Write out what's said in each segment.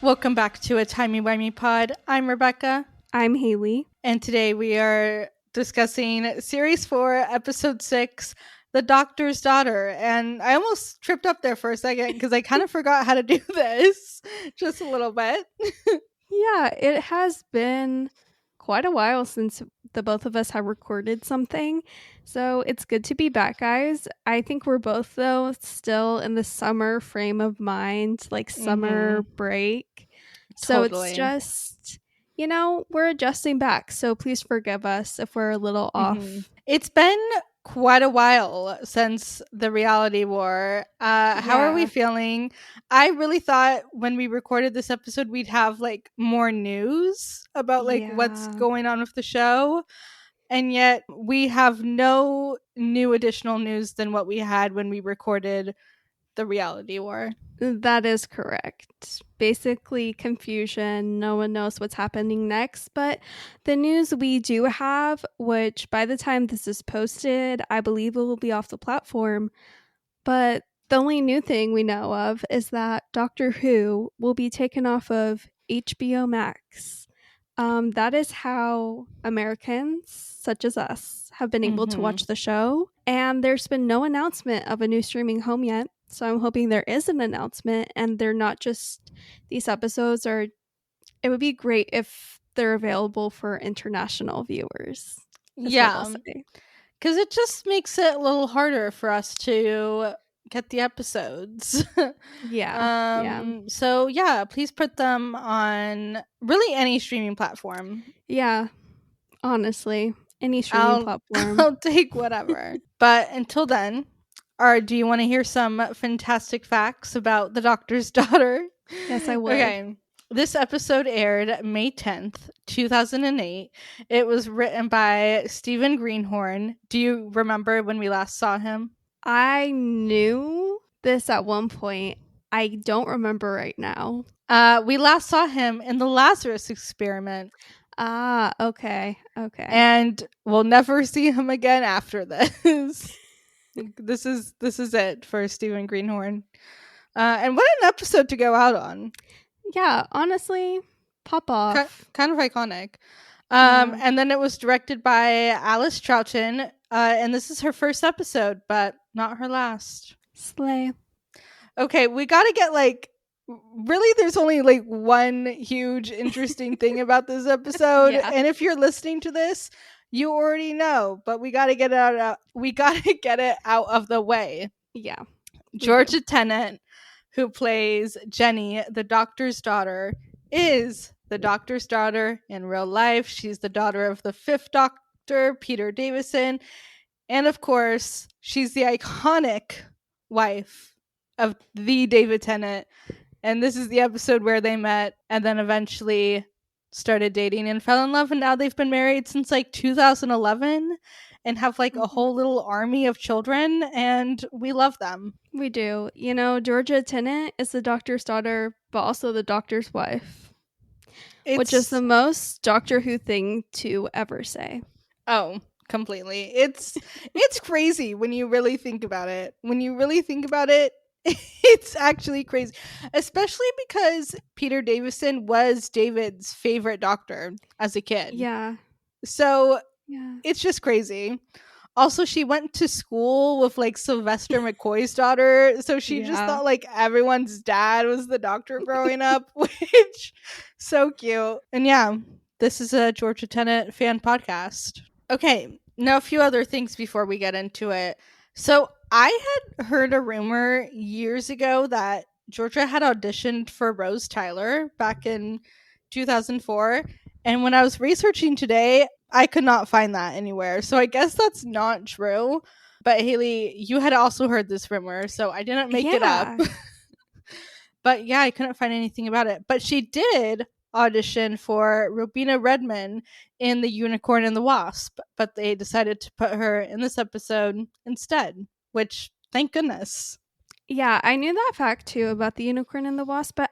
Welcome back to a Timey-Wimey Pod. I'm Rebecca. I'm Haley. And today we are discussing Series 4, Episode 6, The Doctor's Daughter. And I almost tripped up there for a second because I kind of forgot how to do this just a little bit. Yeah, it has been quite a while since the both of us have recorded something. So it's good to be back, guys. I think we're both, though, still in the summer frame of mind, like summer break. So Totally. it's just, we're adjusting back. So please forgive us if we're a little off. It's been quite a while since the reality war. How are we feeling? I really thought when we recorded this episode we'd have like more news about like what's going on with the show, and yet we have no new additional news than what we had when we recorded the reality war. That is correct. Basically, confusion. No one knows what's happening next. But the news we do have, which by the time this is posted, I believe it will be off the platform. But the only new thing we know of is that Doctor Who will be taken off of HBO Max. That is how Americans, such as us, have been able to watch the show. And there's been no announcement of a new streaming home yet. So I'm hoping there is an announcement and they're not just these episodes are. It would be great if they're available for international viewers. Yeah, because it just makes it a little harder for us to get the episodes. So yeah, please put them on really any streaming platform. Yeah, honestly, any streaming platform. I'll take whatever. But until then, do you want to hear some fantastic facts about the Doctor's Daughter? Yes, I would. Okay. This episode aired May 10th, 2008. It was written by Stephen Greenhorn. Do you remember when we last saw him? I knew this at one point. I don't remember right now. We last saw him in the Lazarus Experiment. Okay. And we'll never see him again after this. This is it for Stephen Greenhorn. And what an episode to go out on. Yeah, honestly, pop off. Kind of iconic. And then it was directed by Alice Troughton. And this is her first episode, but not her last. Slay. Okay, we got to get really there's only one huge interesting thing about this episode. Yeah. And if you're listening to this, you already know, but we got to get it out. We got to get it out of the way. Yeah. Georgia Tennant, who plays Jenny, the Doctor's daughter, is the Doctor's daughter in real life. She's the daughter of the 5th Doctor, Peter Davison. And of course, she's the iconic wife of the David Tennant. And this is the episode where they met and then eventually started dating and fell in love. And now they've been married since 2011 and have a whole little army of children. And we love them. We do. Georgia Tennant is the Doctor's daughter, but also the Doctor's wife. Which is the most Doctor Who thing to ever say. Oh, completely. It's crazy when you really think about it. It's actually crazy. Especially because Peter Davison was David's favorite Doctor as a kid. Yeah. So it's just crazy. Also, she went to school with Sylvester McCoy's daughter, so she just thought everyone's dad was the Doctor growing up, which so cute. And yeah, this is a Georgia Tennant fan podcast. Okay, now a few other things before we get into it. So I had heard a rumor years ago that Georgia had auditioned for Rose Tyler back in 2004, and when I was researching today, I could not find that anywhere. So I guess that's not true. But Haley, you had also heard this rumor, so I didn't make it up. But yeah, I couldn't find anything about it. But she did audition for Robina Redmond in The Unicorn and the Wasp, but they decided to put her in this episode instead, which, thank goodness. Yeah, I knew that fact too about The Unicorn and the Wasp, but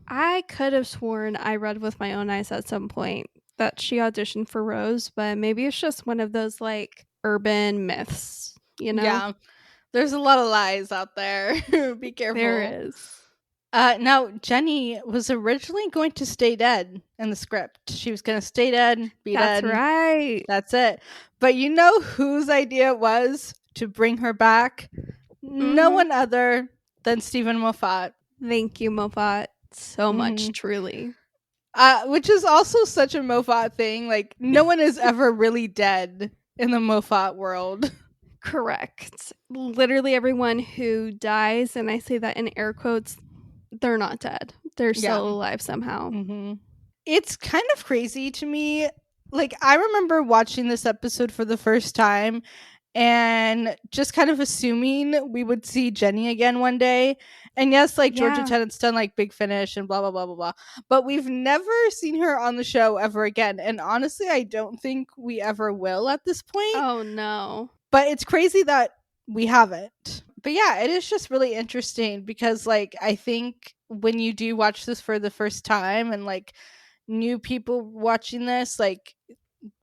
I could have sworn I read with my own eyes at some point that she auditioned for Rose, but maybe it's just one of those urban myths, Yeah, there's a lot of lies out there. Be careful. There is. Now, Jenny was originally going to stay dead in the script. She was going to stay dead, be That's dead. right. That's it. But you know whose idea it was to bring her back? No one other than Stephen Moffat. Thank you, Moffat, so much, truly. Which is also such a Moffat thing. Like, no one is ever really dead in the Moffat world. Correct. Literally everyone who dies, and I say that in air quotes, they're not dead. They're still alive somehow. It's kind of crazy to me. Like, I remember watching this episode for the first time and just kind of assuming we would see Jenny again one day. And yes, like Georgia Tennant's done like Big Finish and blah blah blah blah blah. But we've never seen her on the show ever again. And honestly, I don't think we ever will at this point. Oh no. But it's crazy that we haven't. But yeah, it is just really interesting because like I think when you do watch this for the first time and like new people watching this, like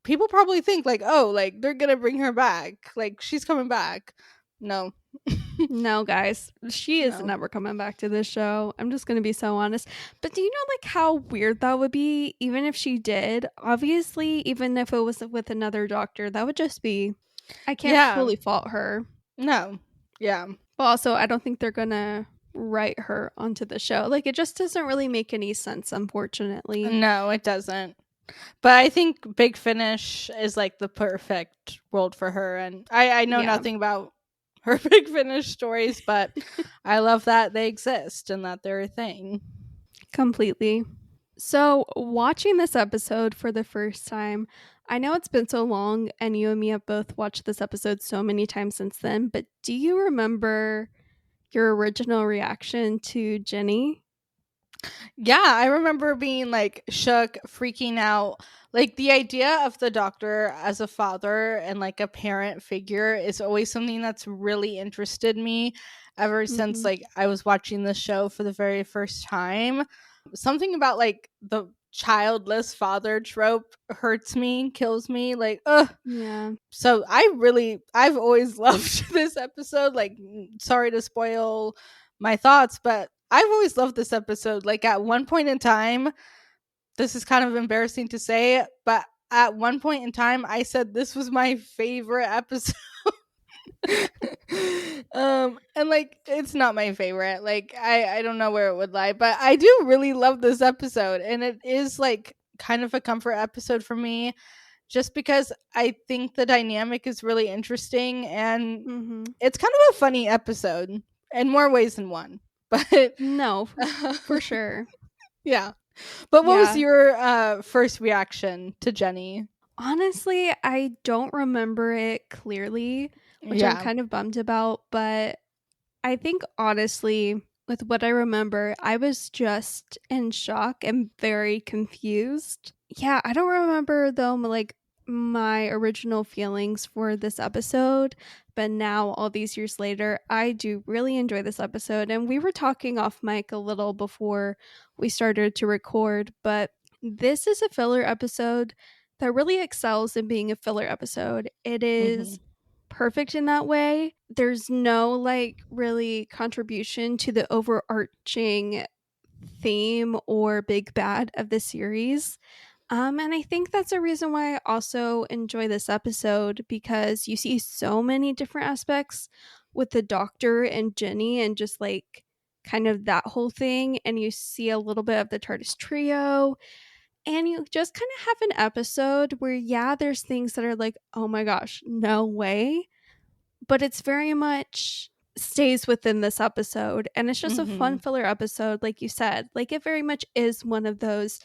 people probably think like, oh, like they're gonna bring her back, like she's coming back. No. No, guys, she is never coming back to this show. I'm just gonna be so honest. But do you know like how weird that would be? Even if she did, obviously, even if it was with another doctor, that would just be, I can't fully fault her. No. Yeah. But also, I don't think they're gonna write her onto the show. Like, it just doesn't really make any sense, unfortunately. No, it doesn't. But I think Big Finish is like the perfect world for her. And I know nothing about her Big Finish stories, but I love that they exist and that they're a thing. Completely. So, watching this episode for the first time, I know it's been so long and you and me have both watched this episode so many times since then, but do you remember your original reaction to Jenny? Yeah, I remember being like shook, freaking out. Like the idea of the doctor as a father and like a parent figure is always something that's really interested me ever since like I was watching the show for the very first time. Something about like the childless father trope hurts me, kills me. Like, ugh. Yeah. So I've always loved this episode. Like, sorry to spoil my thoughts, but I've always loved this episode. Like, at one point in time, this is kind of embarrassing to say, but at one point in time, I said this was my favorite episode. And like, it's not my favorite. Like, I don't know where it would lie, but I do really love this episode, and it is like kind of a comfort episode for me just because I think the dynamic is really interesting and it's kind of a funny episode in more ways than one. But no, for sure. Yeah. But what was your first reaction to Jenny? Honestly, I don't remember it clearly, which I'm kind of bummed about, but I think honestly, with what I remember, I was just in shock and very confused. Yeah, I don't remember though like my original feelings for this episode, but now all these years later, I do really enjoy this episode. And we were talking off mic a little before we started to record, but this is a filler episode that really excels in being a filler episode. It is perfect in that way. There's no like really contribution to the overarching theme or big bad of the series. And I think that's a reason why I also enjoy this episode, because you see so many different aspects with the doctor and Jenny and just like kind of that whole thing. And you see a little bit of the TARDIS trio. And you just kind of have an episode where, yeah, there's things that are like, oh my gosh, no way. But it's very much stays within this episode. And it's just a fun filler episode, like you said. Like, it very much is one of those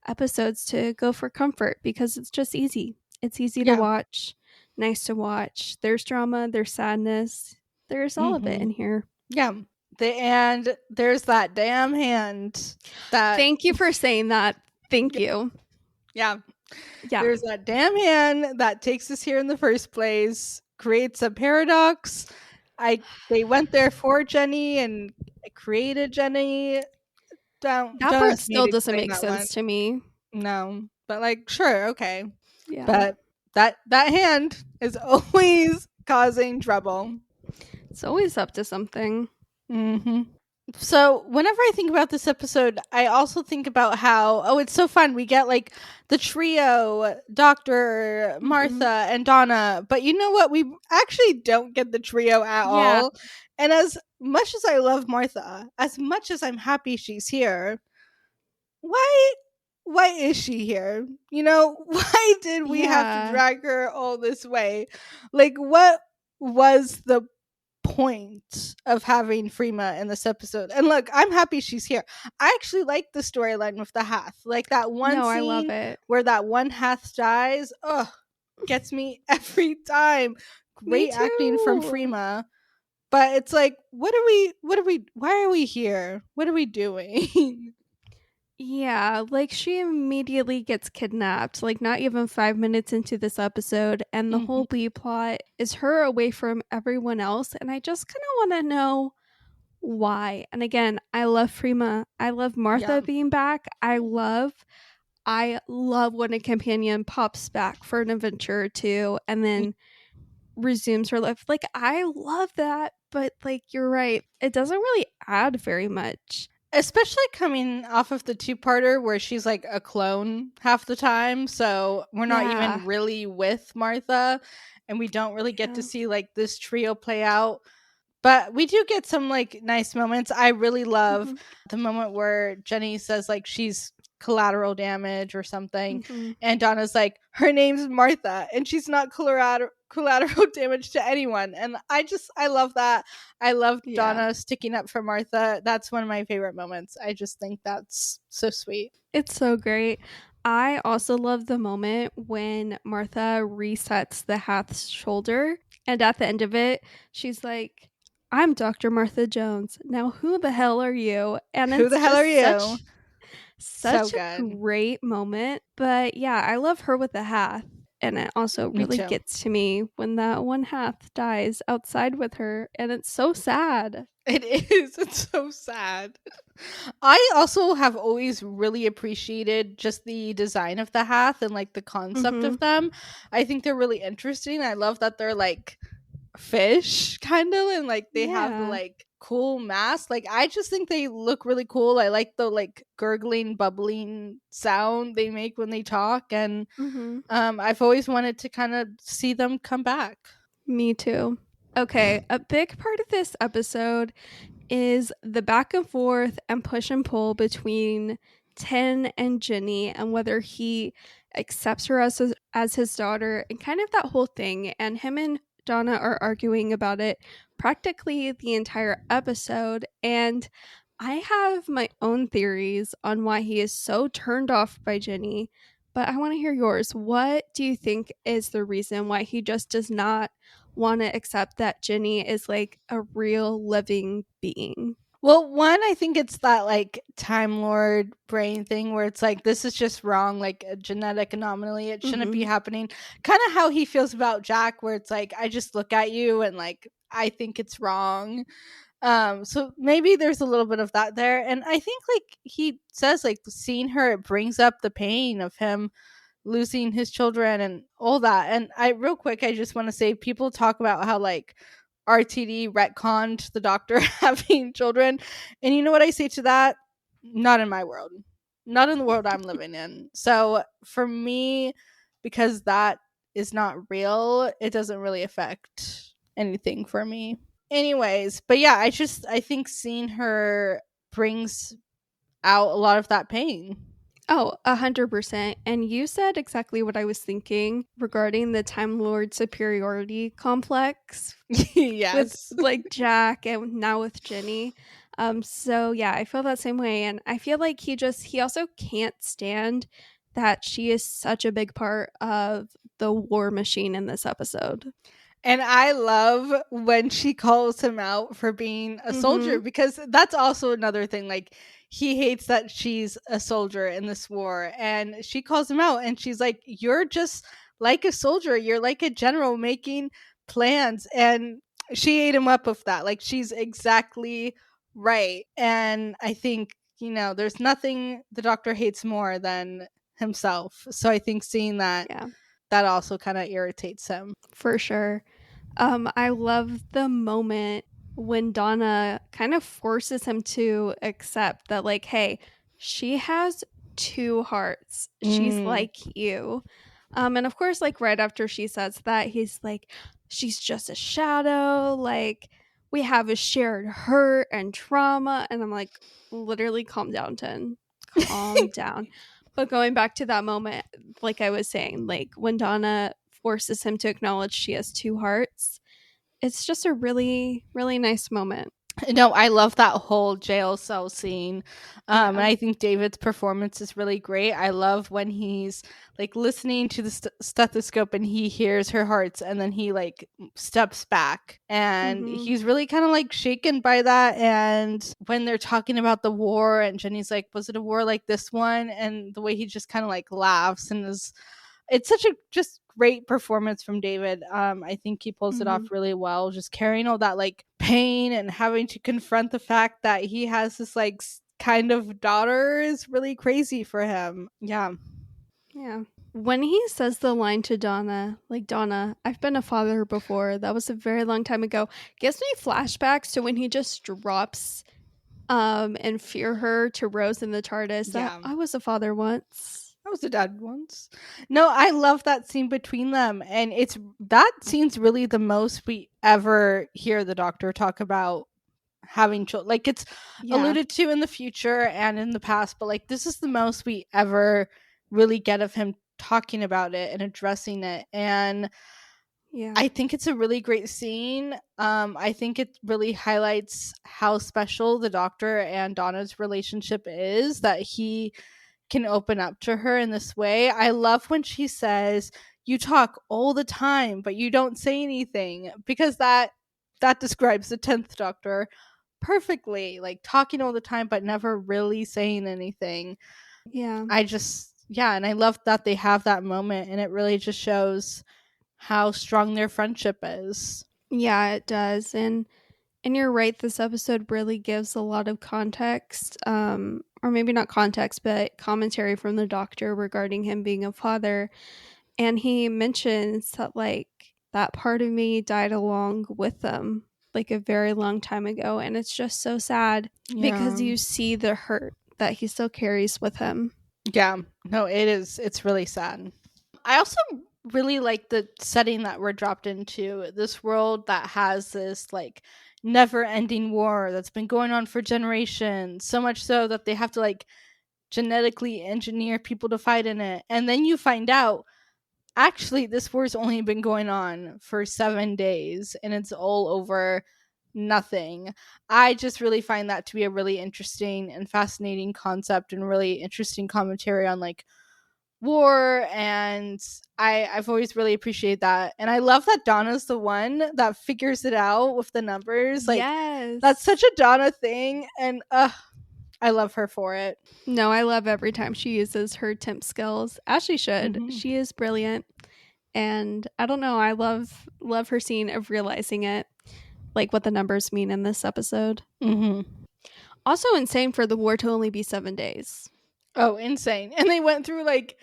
episodes to go for comfort because it's just easy. It's easy to watch, nice to watch. There's drama, there's sadness, there's all of it in here. Yeah. And there's that damn hand that. Thank you for saying that. Thank you. Yeah. There's that damn hand that takes us here in the first place, creates a paradox. They went there for Jenny and created Jenny. That part still doesn't make sense to me. No, but like, sure, okay. Yeah. But that hand is always causing trouble. It's always up to something. So whenever I think about this episode, I also think about how it's so fun. We get like the trio, Dr. Mm-hmm. Martha and Donna, but you know what? We actually don't get the trio at Yeah. all. And as much as I love Martha, as much as I'm happy she's here, why why is she here? You know, why did we have to Yeah. drag her all this way? Like what was the point of having Freema in this episode? And look, I'm happy she's here. I actually like the storyline with the Hath. Like that one No, I love scene it. where that one Hath dies, gets me every time. Me Great acting from too. Freema. But it's like, why are we here? What are we doing? Yeah, like she immediately gets kidnapped, like not even 5 minutes into this episode, and the Mhm. whole B plot is her away from everyone else. And I just kind of want to know why. And again, I love Freema. I love Yeah. Martha being back. I love when a companion pops back for an adventure or two and then resumes her life. Like I love that, but like you're right, it doesn't really add very much. Especially coming off of the two-parter where she's like a clone half the time, so we're not Yeah. even really with Martha, and we don't really get to Yeah. see like this trio play out. But we do get some like nice moments. I really love Hmm. the moment where Jenny says like she's collateral damage or something, Hmm. and Donna's like her name's Martha and she's not collateral damage to anyone. And I love that. I love Yeah. Donna sticking up for Martha. That's one of my favorite moments. I just think that's so sweet. It's so great. I also love the moment when Martha resets the Hath's shoulder, and at the end of it, she's like, I'm Dr. Martha Jones. Now, who the hell are you? And Who it's the hell are just you? So such a good. great moment. But yeah, I love her with the Hath. And it also Me really too. gets to me when that one Hath dies outside with her. And it's so sad. It is. It's so sad. I also have always really appreciated just the design of the Hath and like the concept Mm-hmm. of them. I think they're really interesting. I love that they're like fish kind of, and like they have the Yeah. like cool mask. Like I just think they look really cool. I like the like gurgling, bubbling sound they make when they talk, and Mm-hmm. I've always wanted to kind of see them come back. Me too. Okay, a big part of this episode is the back and forth and push and pull between Ten and Ginny and whether he accepts her as his daughter and kind of that whole thing. And him and Donna are arguing about it practically the entire episode. And I have my own theories on why he is so turned off by Ginny, but I want to hear yours. What do you think is the reason why he just does not want to accept that Ginny is like a real living being? Well, one, I think it's that like Time Lord brain thing where it's like this is just wrong, like a genetic anomaly. It shouldn't be Mm-hmm. happening. Kind of how he feels about Jack, where it's like I just look at you and like I think it's wrong. So maybe there's a little bit of that there. And I think like he says like seeing her, it brings up the pain of him losing his children and all that. And I real quick, I just want to say people talk about how like RTD retconned the doctor having children. And you know what I say to that? Not in my world. Not in the world I'm living in. So for me, because that is not real, it doesn't really affect anything for me. Anyways, but yeah, I think seeing her brings out a lot of that pain. Oh, 100%. And you said exactly what I was thinking regarding the Time Lord superiority complex with Yes. like Jack and now with Jenny. So yeah, I feel that same way. And I feel like he also can't stand that she is such a big part of the war machine in this episode. And I love when she calls him out for being a Mm-hmm. soldier, because that's also another thing. Like, he hates that she's a soldier in this war. And she calls him out and she's like, you're just like a soldier. You're like a general making plans. And she ate him up with that. Like, she's exactly right. And I think, there's nothing the doctor hates more than himself. So I think seeing that, Yeah, that also kind of irritates him. for sure. I love the moment when Donna kind of forces him to accept that, like, hey, she has two hearts. She's like you. And of course, like, right after she says that, he's like, she's just a shadow. Like, we have a shared hurt and trauma. And I'm like, literally, calm down, Tin. Calm down. But going back to that moment, like I was saying, like, when Donna forces him to acknowledge she has two hearts, it's just a really, really nice moment. No, I love that whole jail cell scene. Yeah. And I think David's performance is really great. I love when he's like listening to the stethoscope and he hears her hearts and then he like steps back and he's really kind of like shaken by that. And when they're talking about the war and Jenny's like, was it a war like this one? And the way he just kind of like laughs and is, it's such a just great performance from David. I think he pulls it off really well, just carrying all that like pain and having to confront the fact that he has this like kind of daughter is really crazy for him. Yeah. When he says the line to Donna, like, Donna, I've been a father before, that was a very long time ago, gives me flashbacks to when he just drops and fear her to Rose in the TARDIS. That I was a father once. I was a dad once. No, I love that scene between them. And it's that scene's really the most we ever hear the Doctor talk about having children. Like, it's alluded to in the future and in the past, but like this is the most we ever really get of him talking about it and addressing it. And I think it's a really great scene. I think it really highlights how special the Doctor and Donna's relationship is, that he can open up to her in this way. I love when she says, you talk all the time but you don't say anything, because that describes the 10th Doctor perfectly, like talking all the time but never really saying anything. And I love that they have that moment, and it really just shows how strong their friendship is. Yeah, it does. And you're right, this episode really gives a lot of context, or maybe not context, but commentary from the Doctor regarding him being a father. And he mentions that, like, that part of me died along with them, like, a very long time ago. And it's just so sad because you see the hurt that he still carries with him. Yeah, no, it's really sad. I also really like the setting that we're dropped into, this world that has this like never ending war that's been going on for generations, so much so that they have to like genetically engineer people to fight in it. And then you find out actually this war's only been going on for 7 days and it's all over nothing. I just really find that to be a really interesting and fascinating concept and really interesting commentary on like war, and I've always really appreciated that. And I love that Donna's the one that figures it out with the numbers. Like, that's such a Donna thing, and I love her for it. No, I love every time she uses her temp skills, as she should. She is brilliant, and I don't know, I love her scene of realizing it, like what the numbers mean in this episode. Also insane for the war to only be 7 days. Oh, insane. And they went through like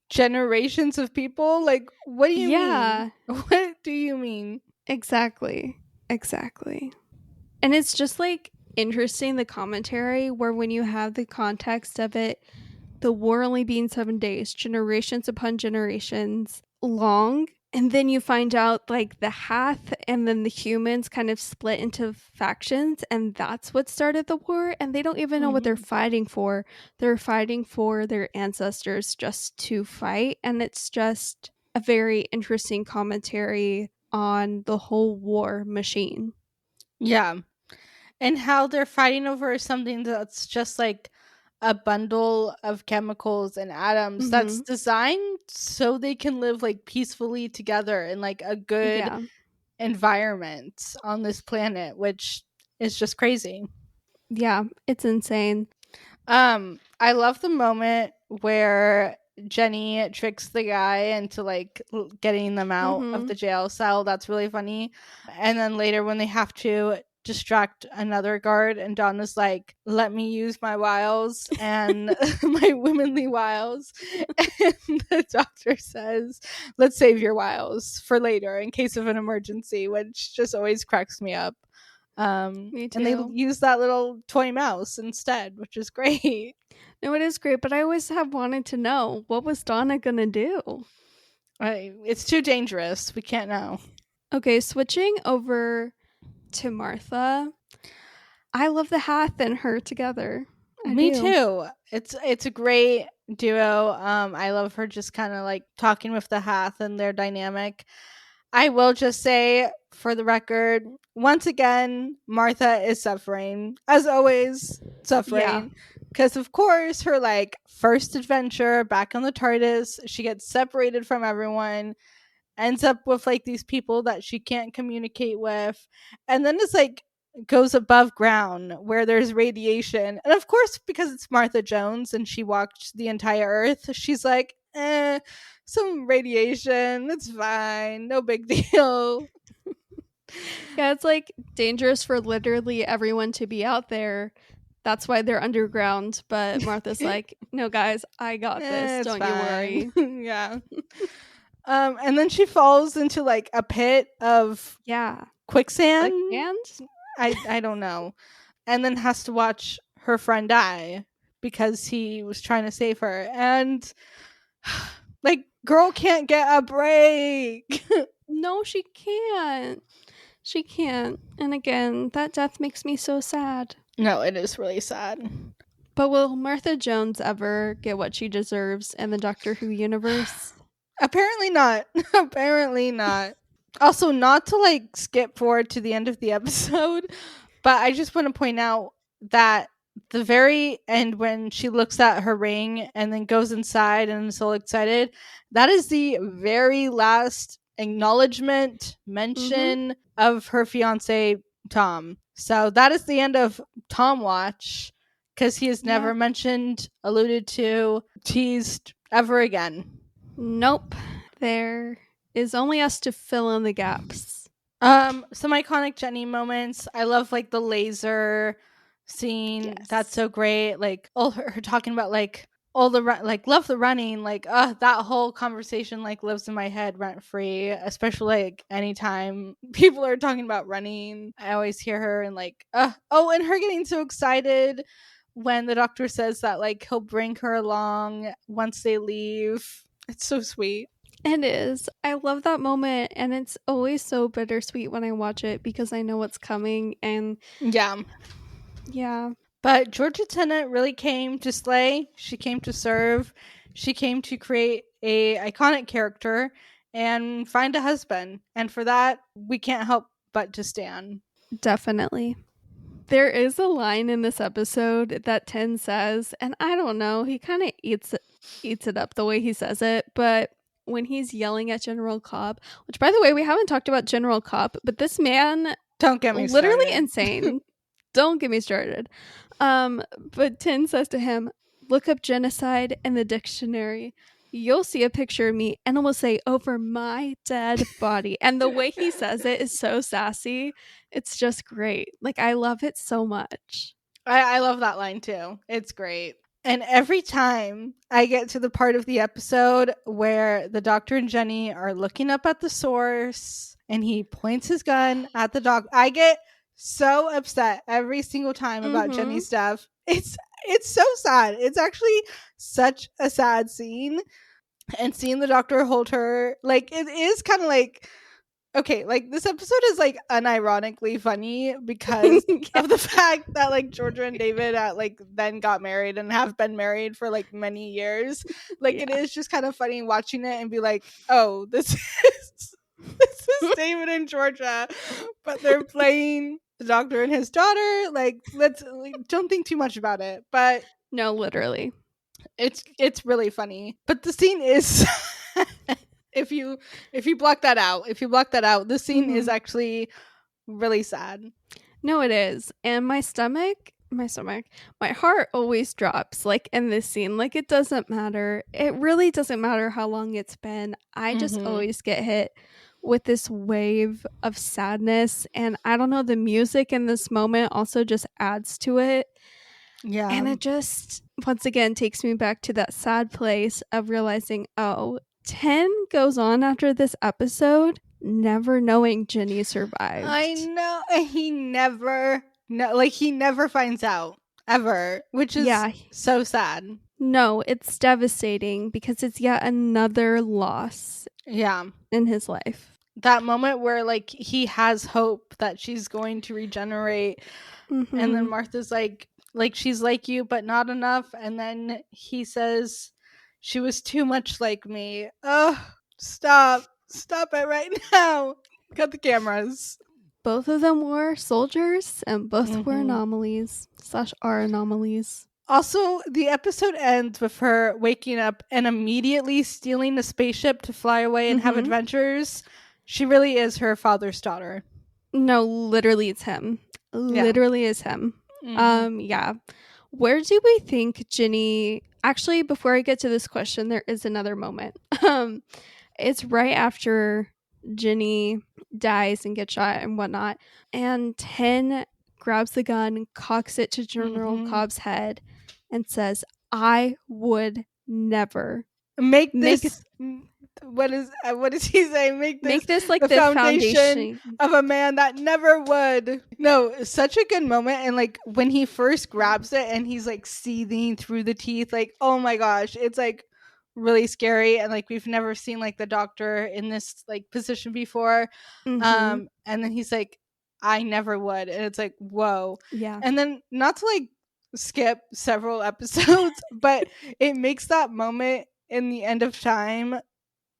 generations of people. Like, what do you mean? What do you mean? Exactly. And it's just like interesting, the commentary, where when you have the context of it, the war only being 7 days, generations upon generations long, and then you find out like the Hath and then the humans kind of split into factions, and that's what started the war, and they don't even know what they're fighting for. They're fighting for their ancestors just to fight, and it's just a very interesting commentary on the whole war machine. Yeah. And how they're fighting over something that's just like a bundle of chemicals and atoms that's designed so they can live like peacefully together in like a good environment on this planet, which is just crazy. Yeah, it's insane. I love the moment where Jenny tricks the guy into like getting them out of the jail cell. That's really funny. And then later when they have to distract another guard and Donna's like, let me use my wiles and my womanly wiles, and the Doctor says, let's save your wiles for later in case of an emergency, which just always cracks me up. Me too. And they use that little toy mouse instead, which is great. No, it is great, but I always have wanted to know, what was Donna gonna do? It's too dangerous. We can't know. Okay, switching over to Martha. I love the Hath and her together. Me too. It's a great duo. I love her just kind of like talking with the Hath and their dynamic. I will just say, for the record, once again, Martha is suffering, as always, suffering. Because of course, her like first adventure back on the TARDIS, she gets separated from everyone, ends up with like these people that she can't communicate with, and then it's like goes above ground where there's radiation. And of course, because it's Martha Jones and she walked the entire earth, she's like, some radiation, it's fine, no big deal. Yeah, it's like dangerous for literally everyone to be out there. That's why they're underground. But Martha's like, no, guys, I got this. Don't fine. you worry. Yeah. And then she falls into like a pit of quicksand. I don't know. And then has to watch her friend die because he was trying to save her. And like, girl can't get a break. No, she can't. She can't. And again, that death makes me so sad. No, it is really sad. But will Martha Jones ever get what she deserves in the Doctor Who universe? Apparently not. Apparently not. Also, not to like skip forward to the end of the episode, but I just want to point out that the very end, when she looks at her ring and then goes inside and is so excited, that is the very last acknowledgement, mention of her fiance Tom. So that is the end of Tom Watch, because he is never mentioned, alluded to, teased ever again. Nope. There is only us to fill in the gaps. Some iconic Jenny moments. I love like the laser scene. Yes. That's so great. Like all her talking about like all the like love the running. Like that whole conversation like lives in my head rent free. Especially like anytime people are talking about running, I always hear her and like and her getting so excited when the Doctor says that like he'll bring her along once they leave. It's so sweet. It is. I love that moment, and it's always so bittersweet when I watch it because I know what's coming. And yeah. But Georgia Tennant really came to slay. She came to serve. She came to create a iconic character and find a husband. And for that, we can't help but to stand. Definitely. There is a line in this episode that Ten says, and I don't know, he kind of eats it up the way he says it, but when he's yelling at General Cobb, which by the way, we haven't talked about General Cobb, but this man, don't get me literally started. Insane. Don't get me started. But Tin says to him, look up genocide in the dictionary. You'll see a picture of me and it will say over my dead body. And the way he says it is so sassy. It's just great. Like, I love it so much. I love that line too. It's great. And every time I get to the part of the episode where the Doctor and Jenny are looking up at the source and he points his gun at the dog, I get so upset every single time about Jenny's stuff. It's so sad. It's actually such a sad scene. And seeing the Doctor hold her, like, it is kind of like, okay, like this episode is like unironically funny because of the fact that like Georgia and David like then got married and have been married for like many years. Like it is just kind of funny watching it and be like, oh, this is David and Georgia, but they're playing the Doctor and his daughter. Like, don't think too much about it. But no, literally, it's really funny. But the scene is. If you block that out, the scene is actually really sad. No, it is. And my heart always drops like in this scene. Like, it doesn't matter. It really doesn't matter how long it's been. I just always get hit with this wave of sadness. And I don't know, the music in this moment also just adds to it. Yeah. And it just, once again, takes me back to that sad place of realizing, oh, 10 goes on after this episode never knowing Ginny survived. I know. He never finds out ever, which is so sad. No, it's devastating because it's yet another loss. Yeah. In his life. That moment where like he has hope that she's going to regenerate, and then Martha's like she's like you but not enough, and then he says she was too much like me. Oh, stop it right now. Cut the cameras. Both of them were soldiers and both were anomalies / are anomalies. Also, the episode ends with her waking up and immediately stealing a spaceship to fly away and have adventures. She really is her father's daughter. No, literally it's him. Literally is him. Yeah. Where do we think Ginny... Actually, before I get to this question, there is another moment. It's right after Ginny dies and gets shot and whatnot. And Ten grabs the gun, cocks it to General Cobb's head, and says, I would never make this... What does he say? Make this like the foundation of a man that never would. No, such a good moment. And like when he first grabs it and he's like seething through the teeth, like, oh my gosh, it's like really scary. And like we've never seen like the Doctor in this like position before. And then he's like, I never would. And it's like, whoa. Yeah. And then not to like skip several episodes, but it makes that moment in the End of Time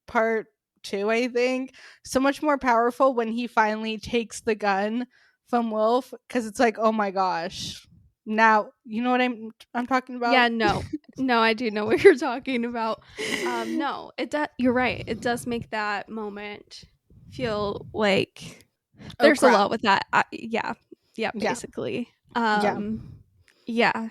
part 2, I think, so much more powerful when he finally takes the gun from Wilf, because it's like, oh my gosh, now you know what I'm talking about. Yeah, no, I do know what you're talking about. No, you're right, it does make that moment feel like there's a lot with that. Basically. Yeah,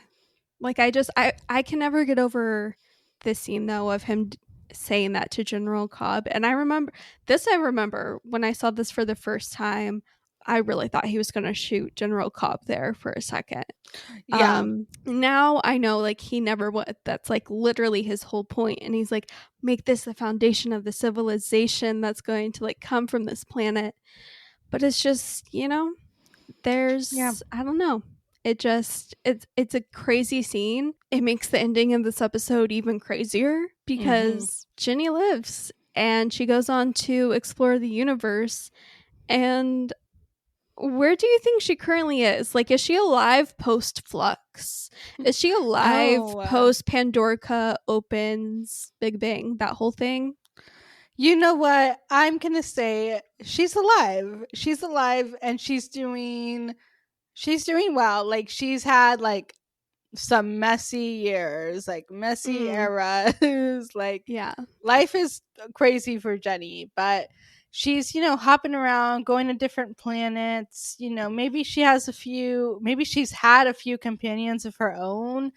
like I can never get over this scene though of him saying that to General Cobb. And I remember when I saw this for the first time, I really thought he was going to shoot General Cobb there for a second. Yeah. Now I know like he never would. That's like literally his whole point. And he's like, make this the foundation of the civilization that's going to like come from this planet. But it's just, there's, I don't know. It's a crazy scene. It makes the ending of this episode even crazier because Ginny lives and she goes on to explore the universe. And where do you think she currently is? Like, is she alive post Flux? Is she alive post Pandorica opens Big Bang? That whole thing? You know what? I'm gonna say she's alive. She's alive and she's doing well. Like she's had like some messy years, like messy eras. Like life is crazy for Jenny, but she's hopping around, going to different planets. Maybe she's had a few companions of her own,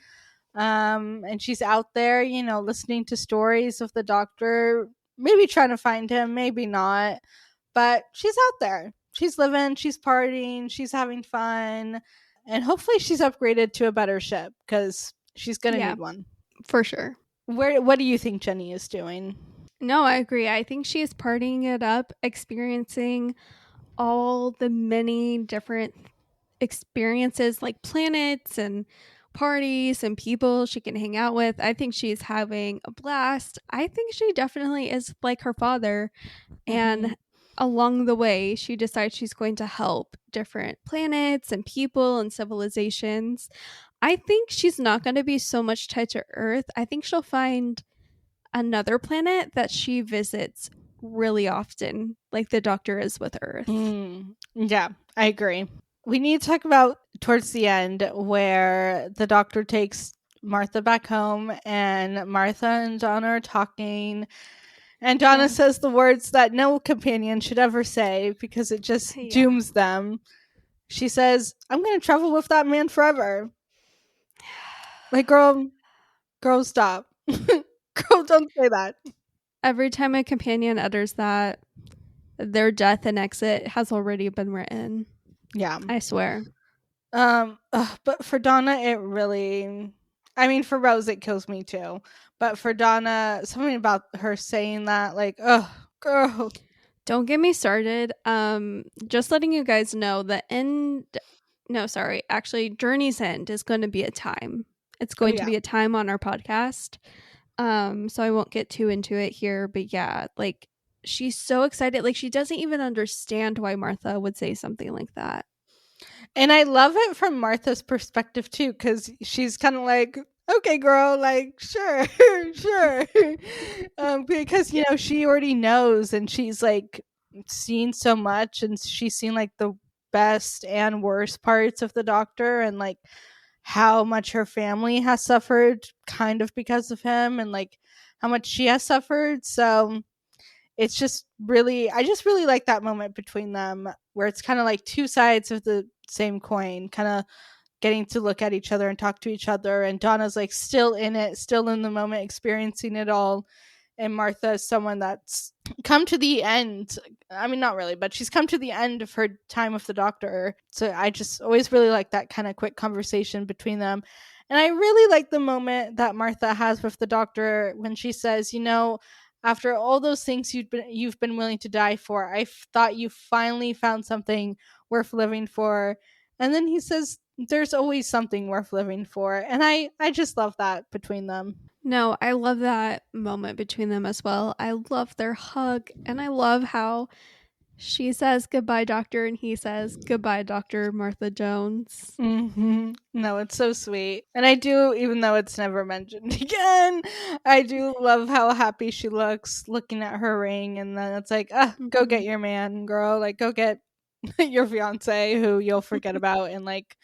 and she's out there listening to stories of the Doctor, maybe trying to find him, maybe not, but she's out there. She's living, she's partying, she's having fun, and hopefully she's upgraded to a better ship because she's gonna need one for sure. What do you think Jenny is doing? No, I agree. I think she's partying it up, experiencing all the many different experiences like planets and parties and people she can hang out with. I think she's having a blast. I think she definitely is like her father, and along the way she decides she's going to help different planets and people and civilizations. I think she's not going to be so much tied to Earth. I think she'll find another planet that she visits really often, like the Doctor is with Earth. Yeah, I agree. We need to talk about towards the end where the Doctor takes Martha back home and Martha and Donna are talking, and Donna says the words that no companion should ever say because it just dooms them. She says, I'm going to travel with that man forever. Like, girl, stop. Girl, don't say that. Every time a companion utters that, their death and exit has already been written. Yeah. I swear. But for Donna, it really... I mean, for Rose, it kills me too. But for Donna, something about her saying that, like, oh, girl. Don't get me started. Just letting you guys know Journey's End is going to be a time. It's Oh going to yeah. be a time on our podcast. So I won't get too into it here, but yeah, like she's so excited. Like she doesn't even understand why Martha would say something like that. And I love it from Martha's perspective too, because she's kind of like, okay, girl, like, sure, sure. Because, she already knows and she's like seen so much and she's seen like the best and worst parts of the doctor and like how much her family has suffered kind of because of him and like how much she has suffered. So it's just really, I just really like that moment between them where it's kind of like two sides of the same coin, kind of getting to look at each other and talk to each other. And Donna's like still in it, still in the moment, experiencing it all. And Martha is someone that's come to the end. I mean, not really, but she's come to the end of her time with the doctor. So I just always really like that kind of quick conversation between them. And I really like the moment that Martha has with the doctor when she says, after all those things you've been willing to die for, thought you finally found something worth living for. And then he says, there's always something worth living for. And I just love that between them. No, I love that moment between them as well. I love their hug, and I love how she says goodbye, doctor, and he says goodbye, Dr. Martha Jones. No, it's so sweet. And I do, even though it's never mentioned again, I do love how happy she looks looking at her ring. And then it's like, go get your man, girl. Like, go get your fiance who you'll forget about in like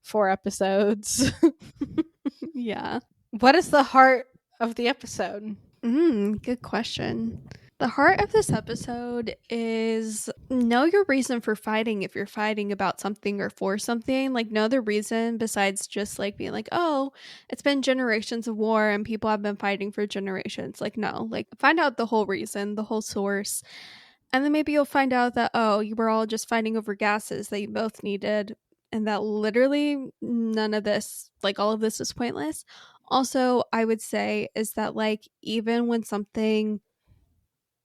4 episodes. Yeah. What is the heart of the episode? Good question. The heart of this episode is know your reason for fighting if you're fighting about something or for something. Like, know the reason besides just like being like, oh, it's been generations of war and people have been fighting for generations. Like, no, like, find out the whole reason, the whole source. And then maybe you'll find out that, oh, you were all just fighting over gases that you both needed. And that literally none of this, like, all of this is pointless. Also, I would say is that, like, even when something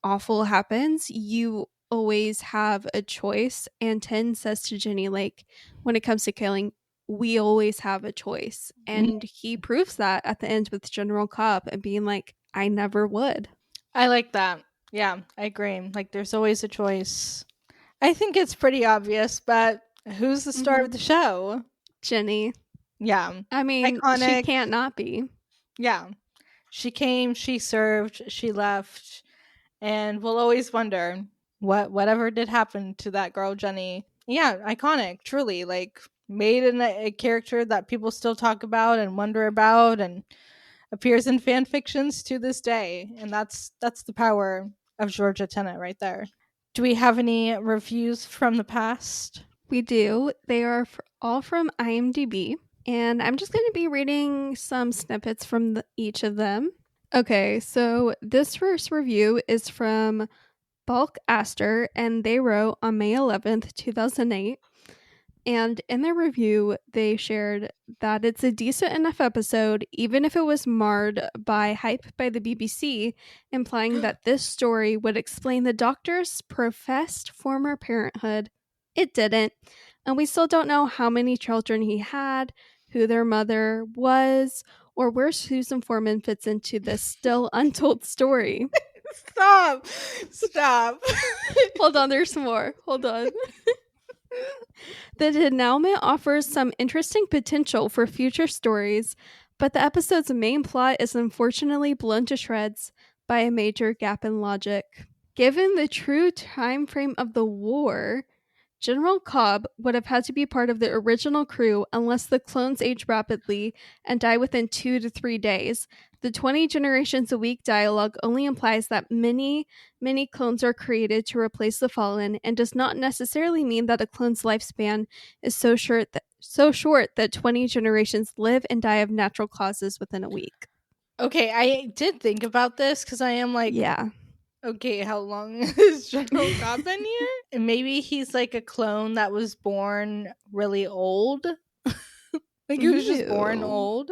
awful happens, you always have a choice. And Tin says to Jenny, like, when it comes to killing, we always have a choice. And he proves that at the end with General Cobb and being like, I never would. I like that. Yeah, I agree. Like, there's always a choice. I think it's pretty obvious, but who's the star of the show? Jenny. Yeah. I mean, she Iconic. can't not be. Yeah. She came, she served, she left, and we'll always wonder whatever did happen to that girl Jenny. Yeah, iconic, truly. Like, made a character that people still talk about and wonder about and appears in fan fictions to this day. And that's the power of Georgia Tennant right there. Do we have any reviews from the past? We do. They are all from IMDb. And I'm just going to be reading some snippets from each of them. Okay, so this first review is from Bulk Aster, and they wrote on May 11th, 2008. And in their review, they shared that it's a decent enough episode, even if it was marred by hype by the BBC, implying that this story would explain the Doctor's professed former parenthood. It didn't, and we still don't know how many children he had, who their mother was, or where Susan Foreman fits into this still untold story. Stop. Hold on, there's more. Hold on. The denouement offers some interesting potential for future stories, but the episode's main plot is unfortunately blown to shreds by a major gap in logic. Given the true time frame of the war, General Cobb would have had to be part of the original crew unless the clones age rapidly and die within 2 to 3 days. The 20 generations a week dialogue only implies that many clones are created to replace the fallen and does not necessarily mean that a clone's lifespan is so short that 20 generations live and die of natural causes within a week. Okay, I did think about this because I am like, yeah. Okay, how long has General Cobb been here? And maybe he's like a clone that was born really old. Like he was just born old.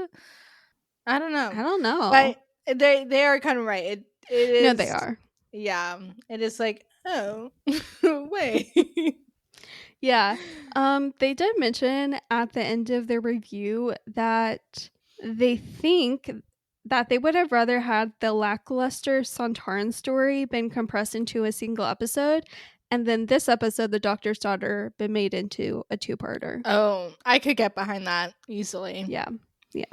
I don't know. But they are kind of right. It is. No, they are. Yeah, it is like Oh, wait. Yeah. They did mention at the end of their review that they think that they would have rather had the lackluster Sontaran story been compressed into a single episode, and then this episode, The Doctor's Daughter, been made into a two-parter. Oh, I could get behind that easily. Yeah. Yeah.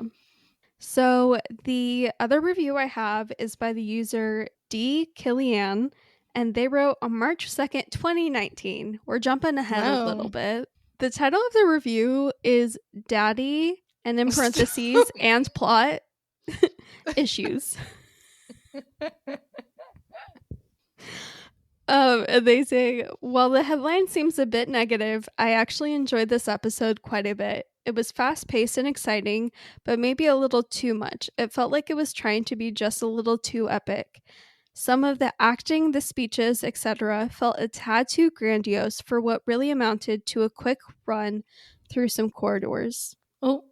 So the other review I have is by the user D. Killian, and they wrote on March 2nd, 2019. We're jumping ahead a little bit. The title of the review is Daddy, and in parentheses, and plot issues. And they say, while the headline seems a bit negative, I actually enjoyed this episode quite a bit. It was fast-paced and exciting, but maybe a little too much. It felt like it was trying to be just a little too epic. Some of the acting, the speeches, etc. felt a tad too grandiose for what really amounted to a quick run through some corridors. Oh.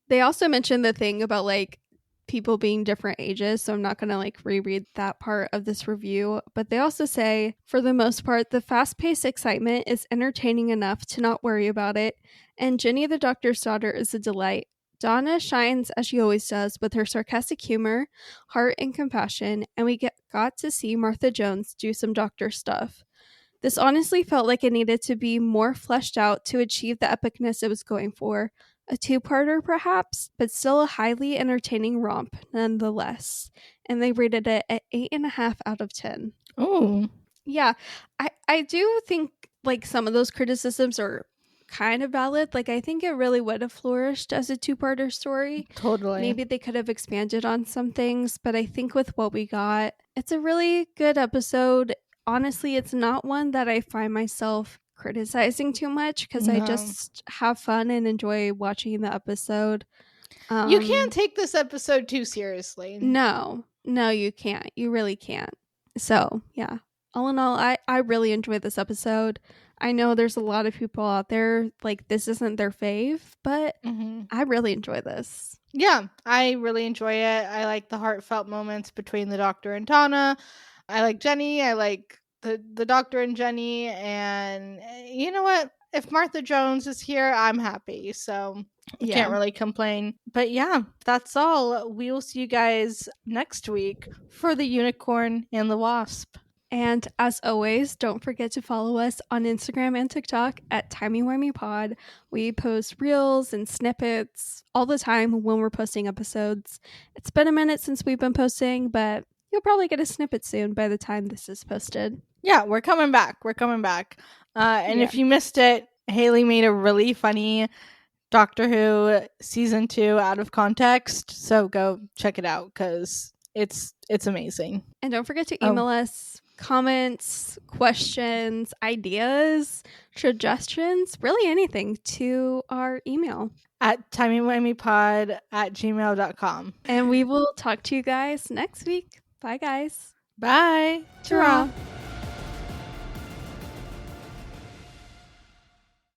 They also mentioned the thing about like people being different ages, so I'm not going to like reread that part of this review, but they also say, for the most part, the fast-paced excitement is entertaining enough to not worry about it, and Jenny the Doctor's Daughter is a delight. Donna shines as she always does with her sarcastic humor, heart, and compassion, and we got to see Martha Jones do some doctor stuff. This honestly felt like it needed to be more fleshed out to achieve the epicness it was going for. A two-parter perhaps, but still a highly entertaining romp nonetheless. And they rated it at 8.5 out of 10. Oh. Yeah, I do think like some of those criticisms are kind of valid. Like I think it really would have flourished as a two-parter story. Totally. Maybe they could have expanded on some things, but I think with what we got, it's a really good episode. Honestly, it's not one that I find myself criticizing too much because I just have fun and enjoy watching the episode. You can't take this episode too seriously. No, you can't. You really can't. So, yeah. All in all, I really enjoyed this episode. I know there's a lot of people out there, like, this isn't their fave, but I really enjoy this. Yeah, I really enjoy it. I like the heartfelt moments between the Doctor and Donna. I like Jenny. I like the Doctor and Jenny. And you know what? If Martha Jones is here, I'm happy. So I can't really complain. But yeah, that's all. We will see you guys next week for the Unicorn and the Wasp. And as always, don't forget to follow us on Instagram and TikTok at TimeyWimeyPod. We post reels and snippets all the time when we're posting episodes. It's been a minute since we've been posting, but you'll probably get a snippet soon by the time this is posted. Yeah, we're coming back. And if you missed it, Haley made a really funny Doctor Who season 2 out of context. So go check it out because it's amazing. And don't forget to email us comments, questions, ideas, suggestions, really anything to our email at timeyWimeyPod@gmail.com. And we will talk to you guys next week. Bye, guys. Bye. Ta-ra.